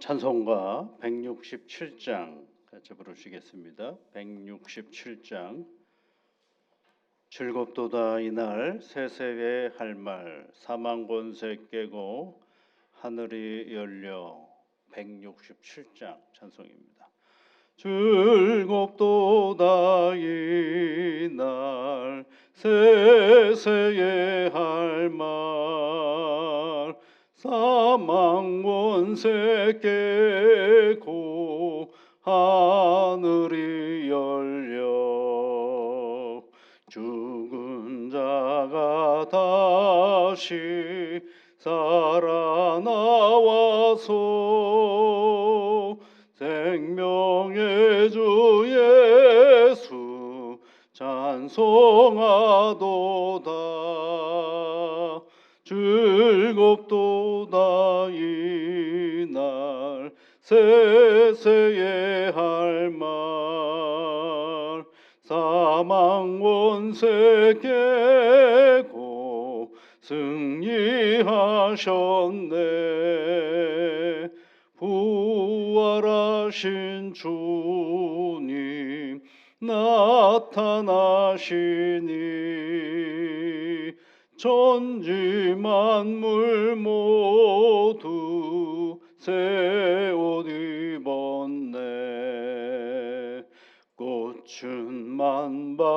찬송가 167장 같이 부르시겠습니다. 167장. 즐겁도다 이날 세세의 할 말 사망 권세 깨고 하늘이 열려. 167장 찬송입니다. 즐겁도다 이날 세세의 할 말 사망 권세 깨고 하늘이 열려. 죽은 자가 다시 살아나와서 생명의 주 예수 찬송하도다. 즐겁도다 이날 세세의 할 말 사망 권세 깨고 승리하셨네. 부활하신 주님 나타나시니 천지 만물 모두 새 옷 입었네. 꽃은 만발하고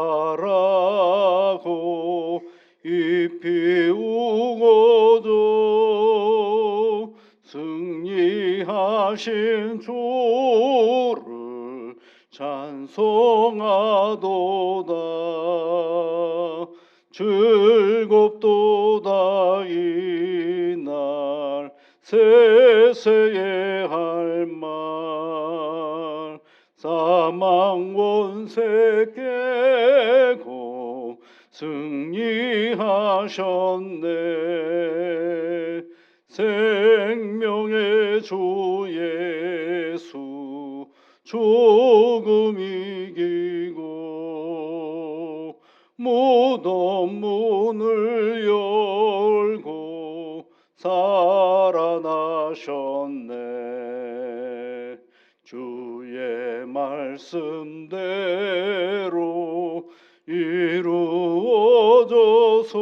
잎이 우거져 승리하신 주를 찬송하도다. 즐겁도다 이날 세세의 할 말 사망 권세 깨고 승리하셨네. 생명의 주 예수 죽음 이기고 무덤 문을 열고 살아나셨네. 주의 말씀대로 이루어져서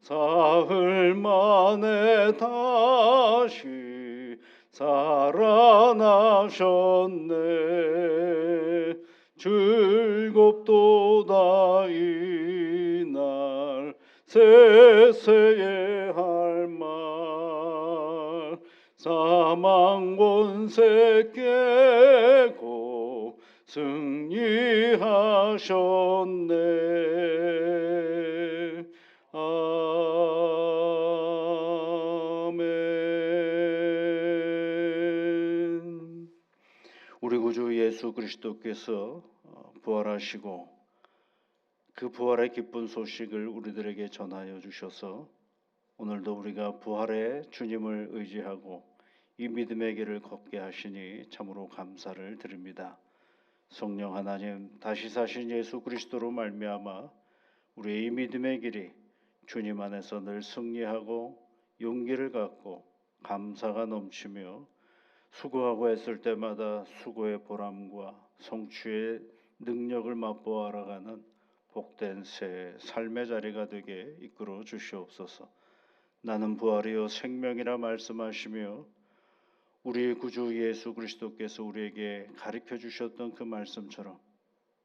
사흘 만에 다시 살아나셨네. 즐겁도다 이날 세세의 할 말 사망 권세 깨고 승리하셨네. 아멘. 우리 구주 예수 그리스도께서 부활하시고 그 부활의 기쁜 소식을 우리들에게 전하여 주셔서 오늘도 우리가 부활의 주님을 의지하고 이 믿음의 길을 걷게 하시니 참으로 감사를 드립니다. 성령 하나님, 다시 사신 예수 그리스도로 말미암아 우리의 이 믿음의 길이 주님 안에서 늘 승리하고 용기를 갖고 감사가 넘치며 수고하고 애쓸 때마다 수고의 보람과 성취의 능력을 맛보아 알아가는 복된 새 삶의 자리가 되게 이끌어 주시옵소서. 나는 부활이요 생명이라 말씀하시며 우리 구주 예수 그리스도께서 우리에게 가르쳐 주셨던 그 말씀처럼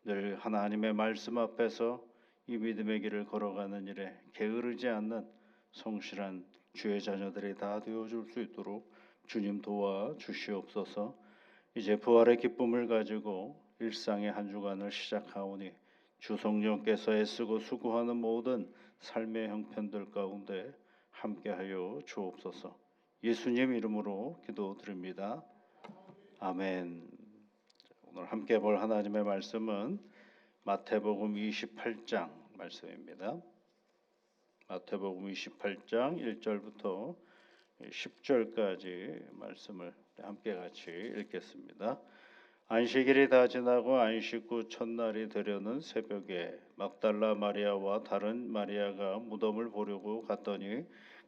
늘 하나님의 말씀 앞에서 이 믿음의 길을 걸어가는 일에 게으르지 않는 성실한 주의 자녀들이 다 되어줄 수 있도록 주님 도와 주시옵소서. 이제 부활의 기쁨을 가지고 일상의 한 주간을 시작하오니 주 성령께서 애쓰고 수고하는 모든 삶의 형편들 가운데 함께하여 주옵소서. 예수님 이름으로 기도드립니다. 아멘. 오늘 함께 볼 하나님의 말씀은 마태복음 28장 말씀입니다. 마태복음 28장 1절부터 10절까지 말씀을 함께 같이 읽겠습니다. 안식일이 다 지나고 안식 후 첫날이 되려는 새벽에 막달라 마리아와 다른 마리아가 무덤을 보려고 갔더니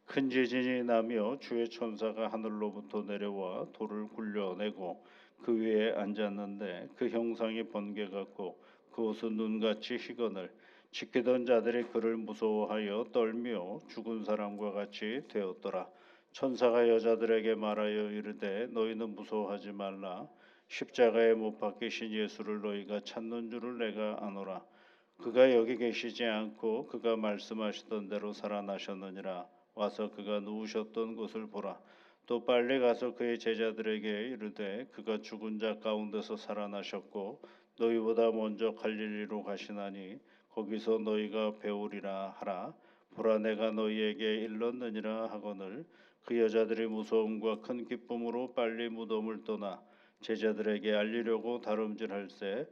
큰 지진이 나며 주의 천사가 하늘로부터 내려와 돌을 굴려내고 그 위에 앉았는데 그 형상이 번개 같고 그 옷은 눈같이 희건을 지키던 자들이 그를 무서워하여 떨며 죽은 사람과 같이 되었더라. 천사가 여자들에게 말하여 이르되 너희는 무서워하지 말라. 십자가에 못 박히신 예수를 너희가 찾는 줄을 내가 아노라. 그가 여기 계시지 않고 그가 말씀하시던 대로 살아나셨느니라. 와서 그가 누우셨던 곳을 보라. 또 빨리 가서 그의 제자들에게 이르되 그가 죽은 자 가운데서 살아나셨고 너희보다 먼저 갈릴리로 가시나니 거기서 너희가 배우리라 하라. 보라 내가 너희에게 일렀느니라 하거늘 그 여자들이 무서움과 큰 기쁨으로 빨리 무덤을 떠나 제자들에게 알리려고 다름질할세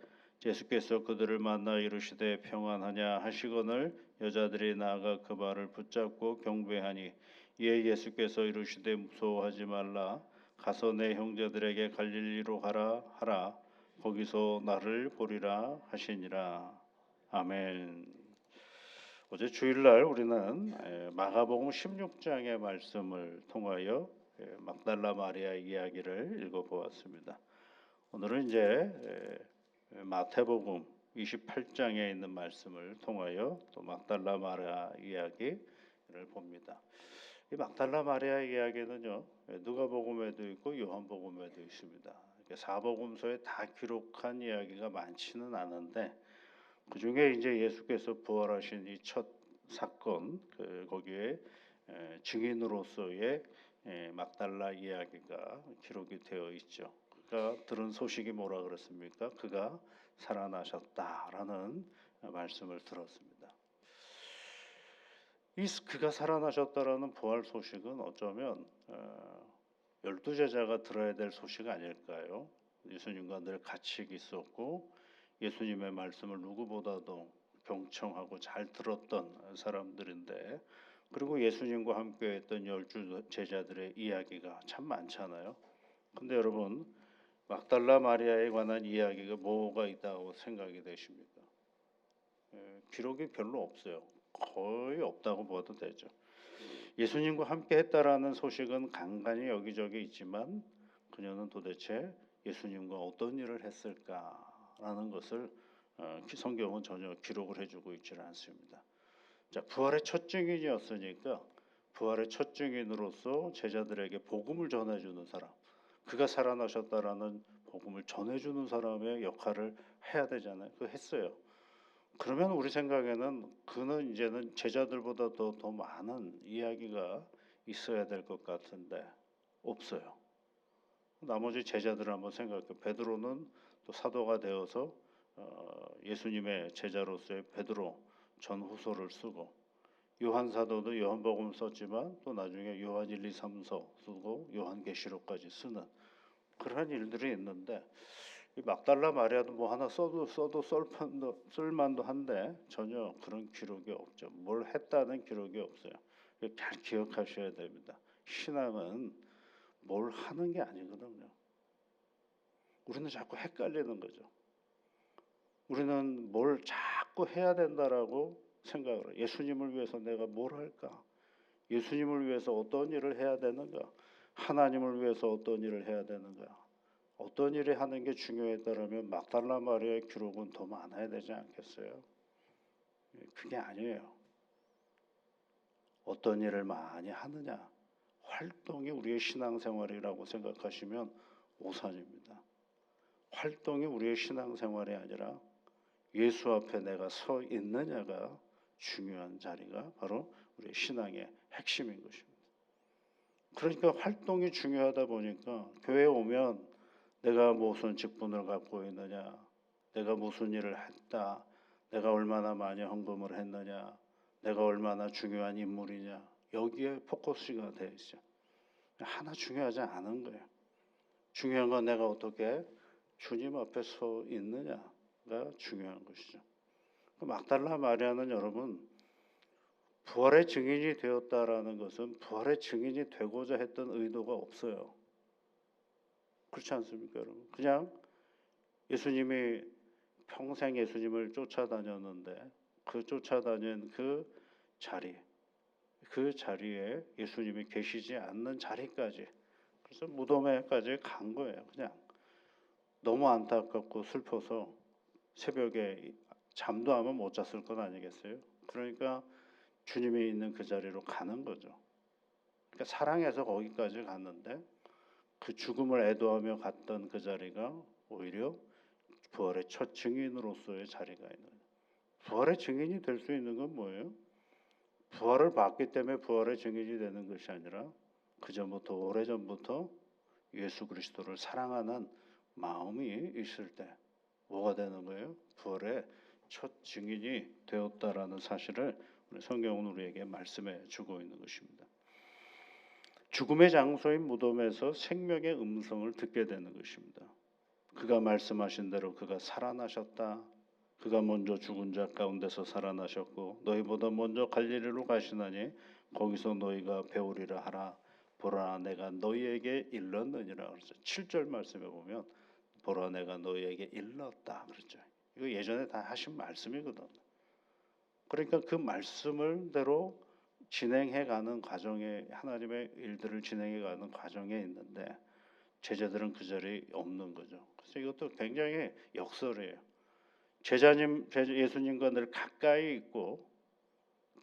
예수께서 그들을 만나 이르시되 평안하냐 하시거늘 여자들이 나아가 그 발을 붙잡고 경배하니 이에 예수께서 이르시되 무서워하지 말라 가서 내 형제들에게 갈릴리로 가라 하라 거기서 나를 보리라 하시니라. 아멘. 어제 주일날 우리는 마가복음 16장의 말씀을 통하여 막달라 마리아 이야기를 읽어보았습니다. 오늘은 이제 마태복음 28장에 있는 말씀을 통하여 또 막달라 마리아 이야기를 봅니다. 이 막달라 마리아 이야기는요 누가복음에도 있고 요한복음에도 있습니다. 사복음서에 다 기록한 이야기가 많지는 않은데 그 중에 이제 예수께서 부활하신 이 첫 사건 거기에 증인으로서의 막달라 이야기가 기록이 되어 있죠. 그가 들은 소식이 뭐라 그랬습니까? 그가 살아나셨다라는 말씀을 들었습니다. 이 그가 살아나셨다라는 부활 소식은 어쩌면 12제자가 들어야 될 소식 아닐까요? 예수님과 늘 같이 있었고 예수님의 말씀을 누구보다도 경청하고 잘 들었던 사람들인데 그리고 예수님과 함께했던 12 제자들의 이야기가 참 많잖아요. 근데 여러분 막달라 마리아에 관한 이야기가 뭐가 있다고 생각이 되십니까? 기록이 별로 없어요. 거의 없다고 봐도 되죠. 예수님과 함께 했다라는 소식은 간간히 여기저기 있지만 그녀는 도대체 예수님과 어떤 일을 했을까라는 것을 성경은 전혀 기록을 해주고 있지는 않습니다. 자, 부활의 첫 증인이었으니까 부활의 첫 증인으로서 제자들에게 복음을 전해주는 사람, 그가 살아나셨다라는 복음을 전해주는 사람의 역할을 해야 되잖아요. 그거 했어요. 그러면 우리 생각에는 그는 이제는 제자들보다 더 많은 이야기가 있어야 될 것 같은데 없어요. 나머지 제자들을 한번 생각해. 베드로는 또 사도가 되어서 예수님의 제자로서의 베드로 전후서를 쓰고 요한 사도도 요한복음 썼지만 또 나중에 요한 1, 2, 3서 쓰고 요한계시록까지 쓰는 그러한 일들이 있는데 이 막달라 마리아도 뭐 하나 써도 쓸만도 한데 전혀 그런 기록이 없죠. 뭘 했다는 기록이 없어요. 잘 기억하셔야 됩니다. 신앙은 뭘 하는 게 아니거든요. 우리는 자꾸 헷갈리는 거죠. 우리는 뭘 자꾸 해야 된다라고 생각을 해요. 예수님을 위해서 내가 뭘 할까? 예수님을 위해서 어떤 일을 해야 되는가? 하나님을 위해서 어떤 일을 해야 되는가? 어떤 일을 하는 게 중요했다면 막달라 마리아의 기록은 더 많아야 되지 않겠어요? 그게 아니에요. 어떤 일을 많이 하느냐? 활동이 우리의 신앙생활이라고 생각하시면 오산입니다. 활동이 우리의 신앙생활이 아니라 예수 앞에 내가 서 있느냐가 중요한 자리가 바로 우리의 신앙의 핵심인 것입니다. 그러니까 활동이 중요하다 보니까 교회에 오면 내가 무슨 직분을 갖고 있느냐, 내가 무슨 일을 했다, 내가 얼마나 많이 헌금을 했느냐, 내가 얼마나 중요한 인물이냐 여기에 포커스가 되어 있죠. 하나 중요하지 않은 거예요. 중요한 건 내가 어떻게 주님 앞에 서 있느냐가 중요한 것이죠. 막달라 마리아는 여러분 부활의 증인이 되었다라는 것은 부활의 증인이 되고자 했던 의도가 없어요. 그렇지 않습니까, 여러분? 그냥 예수님이 평생 예수님을 쫓아다녔는데 그 쫓아다닌 그 자리, 그 자리에 예수님이 계시지 않는 자리까지, 그래서 무덤에까지 간 거예요. 그냥 너무 안타깝고 슬퍼서 새벽에 잠도 아마 못 잤을 건 아니겠어요. 그러니까 주님이 있는 그 자리로 가는 거죠. 그러니까 사랑해서 거기까지 갔는데 그 죽음을 애도하며 갔던 그 자리가 오히려 부활의 첫 증인으로서의 자리가 있는 거예요. 부활의 증인이 될 수 있는 건 뭐예요? 부활을 받기 때문에 부활의 증인이 되는 것이 아니라 그 전부터, 오래전부터 예수 그리스도를 사랑하는 마음이 있을 때 뭐가 되는 거예요? 부활의 첫 증인이 되었다라는 사실을 성경은 우리에게 말씀해 주고 있는 것입니다. 죽음의 장소인 무덤에서 생명의 음성을 듣게 되는 것입니다. 그가 말씀하신 대로 그가 살아나셨다. 그가 먼저 죽은 자 가운데서 살아나셨고 너희보다 먼저 갈릴리로 가시나니 거기서 너희가 배우리라 하라. 보라 내가 너희에게 일렀느니라. 그렇죠. 7절 말씀에 보면 보라 내가 너희에게 일렀다 그렇죠. 이거 예전에 다 하신 말씀이거든. 그러니까 그 말씀을대로 진행해가는 과정에, 하나님의 일들을 진행해가는 과정에 있는데 제자들은 그 자리에 없는 거죠. 그래서 이것도 굉장히 역설이에요. 예수님과 늘 가까이 있고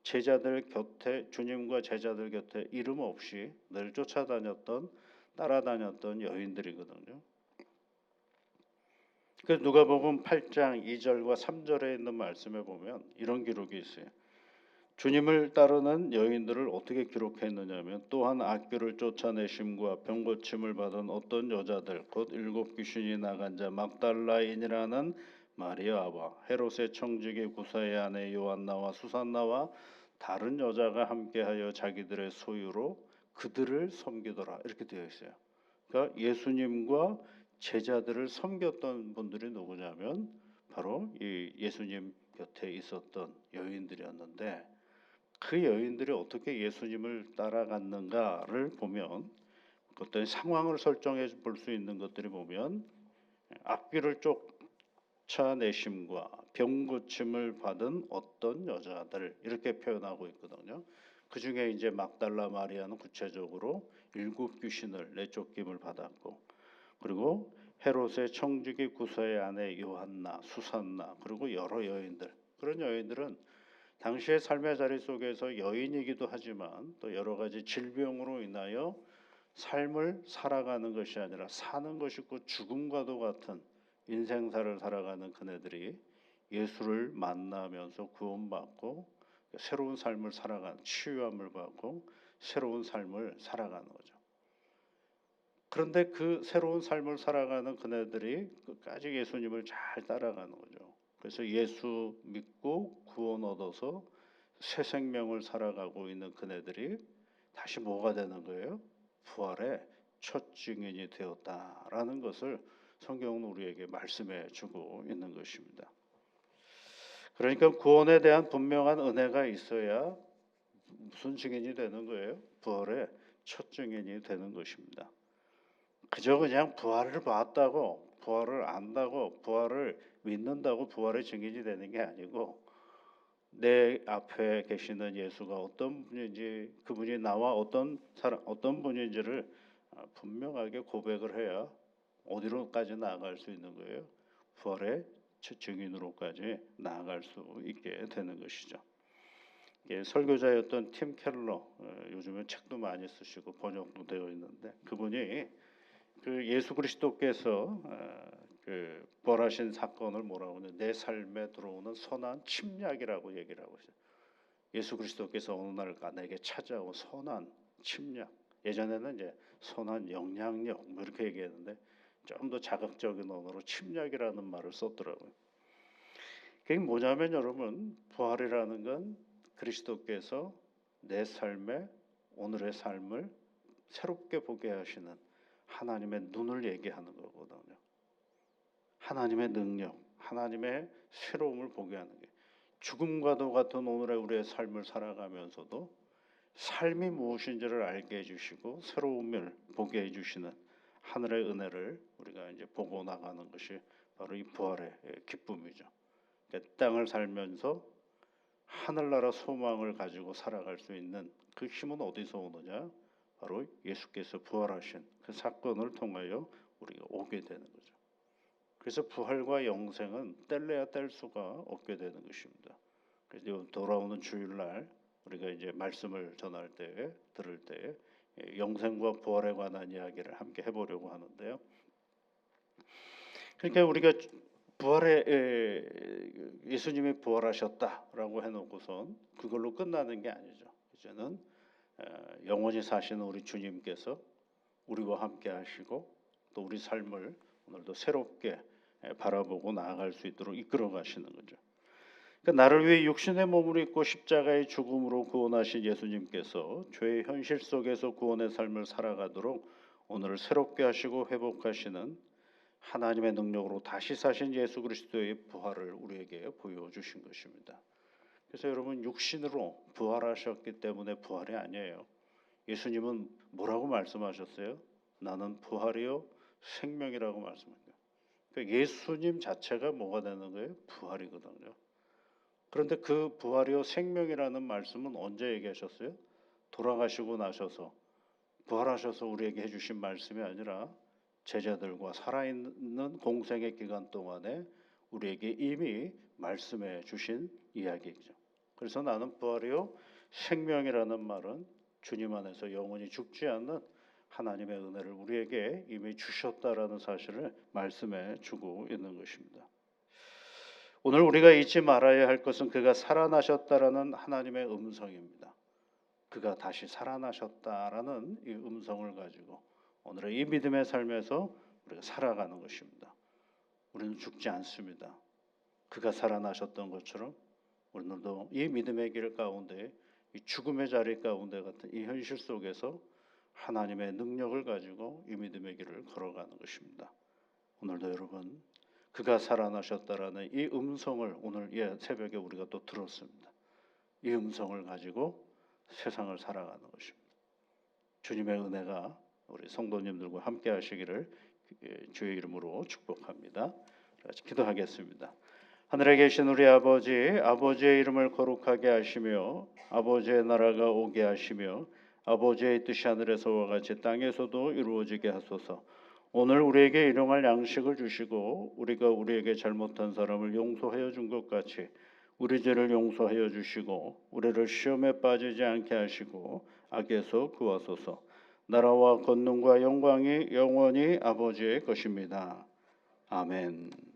제자들 곁에, 주님과 제자들 곁에 이름 없이 늘 따라다녔던 여인들이거든요. 그래서 누가복음 8장 2절과 3절에 있는 말씀에 보면 이런 기록이 있어요. 주님을 따르는 여인들을 어떻게 기록했느냐면 또한 악귀를 쫓아내심과 병고침을 받은 어떤 여자들 곧 7 귀신이 나간 자 막달라인이라는 마리아와 헤롯의 청지기 구사의 아내 요한나와 수산나와 다른 여자가 함께하여 자기들의 소유로 그들을 섬기더라 이렇게 되어 있어요. 그러니까 예수님과 제자들을 섬겼던 분들이 누구냐면 바로 이 예수님 곁에 있었던 여인들이었는데 그 여인들이 어떻게 예수님을 따라갔는가를 보면 어떤 상황을 설정해 볼 수 있는 것들이 보면 악귀를 쫓아내심과 병 고침을 받은 어떤 여자들 이렇게 표현하고 있거든요. 그 중에 이제 막달라 마리아는 구체적으로 7 귀신을 내쫓김을 받았고 그리고 헤롯의 청지기 구사의 아내 요한나, 수산나 그리고 여러 여인들 그런 여인들은 당시의 삶의 자리 속에서 여인이기도 하지만 또 여러 가지 질병으로 인하여 삶을 살아가는 것이 아니라 사는 것이고 죽음과도 같은 인생사를 살아가는 그네들이 예수를 만나면서 구원받고 새로운 삶을 살아가는 치유함을 받고 새로운 삶을 살아가는 거죠. 그런데 그 새로운 삶을 살아가는 그네들이 끝까지 예수님을 잘 따라가는 거죠. 그래서 예수 믿고 구원 얻어서 새 생명을 살아가고 있는 그네들이 다시 뭐가 되는 거예요? 부활의 첫 증인이 되었다라는 것을 성경은 우리에게 말씀해 주고 있는 것입니다. 그러니까 구원에 대한 분명한 은혜가 있어야 무슨 증인이 되는 거예요? 부활의 첫 증인이 되는 것입니다. 그저 그냥 부활을 봤다고, 부활을 안다고, 부활을 믿는다고 부활의 증인이 되는 게 아니고 내 앞에 계시는 예수가 어떤 분인지, 그분이 나와 어떤 분인지를 분명하게 고백을 해야 어디로까지 나아갈 수 있는 거예요? 부활의 증인으로까지 나아갈 수 있게 되는 것이죠. 설교자였던 팀 켈러, 요즘은 책도 많이 쓰시고 번역도 되어 있는데 그분이 그 예수 그리스도께서 그 부활하신 사건을 뭐라고 하냐, 내 삶에 들어오는 선한 침략이라고 얘기를 하고 있어요. 예수 그리스도께서 어느 날 내게 찾아온 선한 침략. 예전에는 이제 선한 영향력 뭐 이렇게 얘기했는데 좀 더 자극적인 언어로 침략이라는 말을 썼더라고요. 그게 뭐냐면 여러분, 부활이라는 건 그리스도께서 내 삶에 오늘의 삶을 새롭게 보게 하시는 하나님의 눈을 얘기하는 거거든요. 하나님의 능력, 하나님의 새로움을 보게 하는 게 죽음과도 같은 오늘의 우리의 삶을 살아가면서도 삶이 무엇인지를 알게 해주시고 새로움을 보게 해주시는 하늘의 은혜를 우리가 이제 보고 나가는 것이 바로 이 부활의 기쁨이죠. 땅을 살면서 하늘나라 소망을 가지고 살아갈 수 있는 그 힘은 어디서 오느냐? 바로 예수께서 부활하신 그 사건을 통하여 우리가 오게 되는 거죠. 그래서 부활과 영생은 뗄래야 뗄 수가 없게 되는 것입니다. 그래서 돌아오는 주일날 우리가 이제 말씀을 전할 때 들을 때 영생과 부활에 관한 이야기를 함께 해보려고 하는데요. 그러니까 우리가 부활에 예수님이 부활하셨다라고 해놓고선 그걸로 끝나는 게 아니죠. 이제는 영원히 사시는 우리 주님께서 우리와 함께 하시고 또 우리 삶을 오늘도 새롭게 바라보고 나아갈 수 있도록 이끌어 가시는 거죠. 그러니까 나를 위해 육신의 몸을 입고 십자가의 죽음으로 구원하신 예수님께서 죄의 현실 속에서 구원의 삶을 살아가도록 오늘을 새롭게 하시고 회복하시는 하나님의 능력으로 다시 사신 예수 그리스도의 부활을 우리에게 보여주신 것입니다. 그래서 여러분 육신으로 부활하셨기 때문에 부활이 아니에요. 예수님은 뭐라고 말씀하셨어요? 나는 부활이요 생명이라고 말씀합니다. 그러니까 예수님 자체가 뭐가 되는 거예요? 부활이거든요. 그런데 그 부활이요 생명이라는 말씀은 언제 얘기하셨어요? 돌아가시고 나셔서 부활하셔서 우리에게 해주신 말씀이 아니라 제자들과 살아있는 공생의 기간 동안에 우리에게 이미 말씀해 주신 이야기죠. 그래서 나는 부활이요 생명이라는 말은 주님 안에서 영원히 죽지 않는 하나님의 은혜를 우리에게 이미 주셨다라는 사실을 말씀해 주고 있는 것입니다. 오늘 우리가 잊지 말아야 할 것은 그가 살아나셨다라는 하나님의 음성입니다. 그가 다시 살아나셨다라는 이 음성을 가지고 오늘의 이 믿음의 삶에서 우리가 살아가는 것입니다. 우리는 죽지 않습니다. 그가 살아나셨던 것처럼 오늘도 이 믿음의 길 가운데 이 죽음의 자리 가운데 같은 이 현실 속에서 하나님의 능력을 가지고 이 믿음의 길을 걸어가는 것입니다. 오늘도 여러분 그가 살아나셨다라는 이 음성을 오늘 새벽에 우리가 또 들었습니다. 이 음성을 가지고 세상을 살아가는 것입니다. 주님의 은혜가 우리 성도님들과 함께 하시기를 주의 이름으로 축복합니다. 같이 기도하겠습니다. 하늘에 계신 우리 아버지, 아버지의 이름을 거룩하게 하시며 아버지의 나라가 오게 하시며 아버지의 뜻이 하늘에서와 같이 땅에서도 이루어지게 하소서. 오늘 우리에게 일용할 양식을 주시고 우리가 우리에게 잘못한 사람을 용서하여 준 것 같이 우리 죄를 용서하여 주시고 우리를 시험에 빠지지 않게 하시고 악에서 구하소서. 나라와 권능과 영광이 영원히 아버지의 것입니다. 아멘.